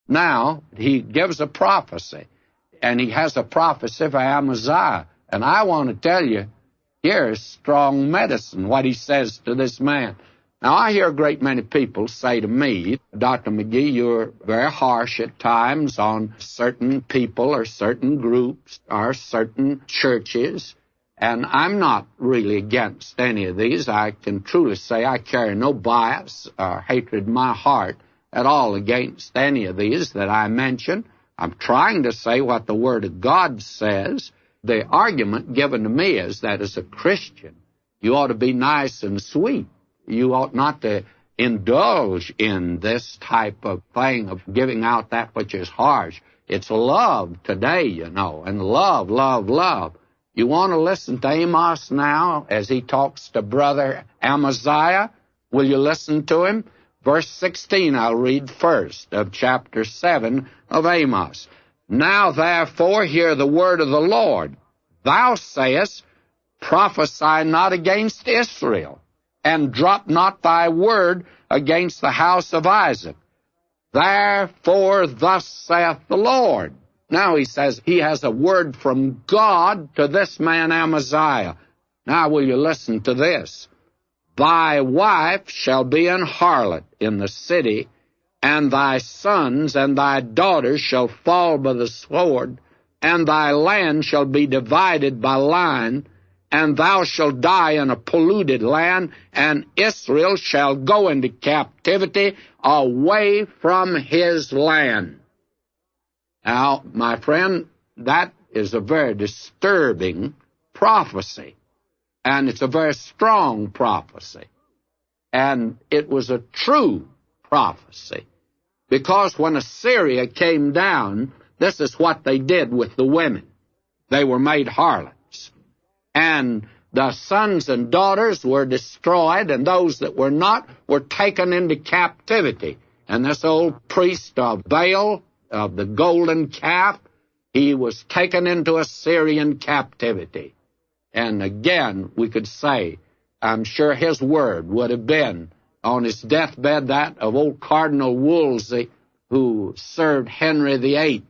Now, he gives a prophecy, and he has a prophecy for Amaziah. And I want to tell you, here's strong medicine, what he says to this man. Now, I hear a great many people say to me, Dr. McGee, you're very harsh at times on certain people or certain groups or certain churches, and I'm not really against any of these. I can truly say I carry no bias or hatred in my heart at all against any of these that I mention. I'm trying to say what the Word of God says. The argument given to me is that as a Christian, you ought to be nice and sweet. You ought not to indulge in this type of thing of giving out that which is harsh. It's love today, you know, and love, love, love. You want to listen to Amos now as he talks to brother Amaziah? Will you listen to him? Verse 16 I'll read first of chapter 7 of Amos. Now therefore hear the word of the Lord. Thou sayest, prophesy not against Israel, and drop not thy word against the house of Isaac. Therefore thus saith the Lord. Now he says he has a word from God to this man Amaziah. Now will you listen to this? Thy wife shall be an harlot in the city, and thy sons and thy daughters shall fall by the sword, and thy land shall be divided by line, and thou shalt die in a polluted land, and Israel shall go into captivity away from his land. Now, my friend, that is a very disturbing prophecy, and it's a very strong prophecy, and it was a true prophecy, because when Assyria came down, this is what they did with the women. They were made harlots. And the sons and daughters were destroyed, and those that were not were taken into captivity. And this old priest of Baal, of the golden calf, he was taken into Assyrian captivity. And again, we could say, I'm sure his word would have been on his deathbed that of old Cardinal Wolsey, who served Henry VIII.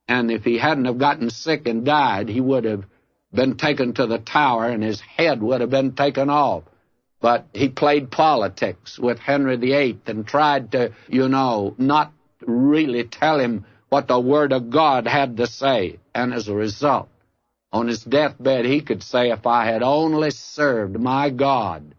And if he hadn't have gotten sick and died, he would have been taken to the Tower, and his head would have been taken off. But he played politics with Henry VIII and tried to, not really tell him what the Word of God had to say. And as a result, on his deathbed, he could say, if I had only served my God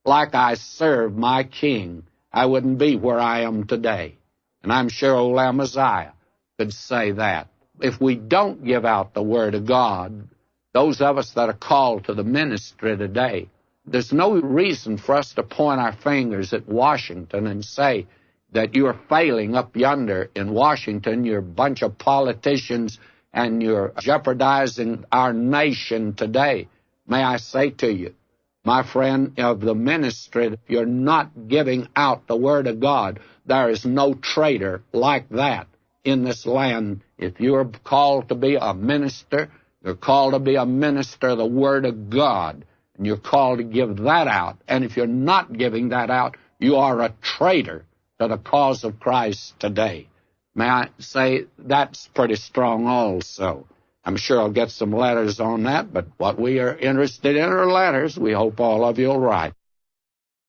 like I served my King, I wouldn't be where I am today. And I'm sure old Amaziah could say that. If we don't give out the Word of God, those of us that are called to the ministry today, there's no reason for us to point our fingers at Washington and say that you're failing up yonder in Washington, you're a bunch of politicians, and you're jeopardizing our nation today. May I say to you, my friend of the ministry, if you're not giving out the Word of God, there is no traitor like that in this land. If you're called to be a minister, you're called to be a minister of the Word of God, and you're called to give that out. And if you're not giving that out, you are a traitor to the cause of Christ today. May I say that's pretty strong also. I'm sure I'll get some letters on that, but what we are interested in are letters. We hope all of you will write.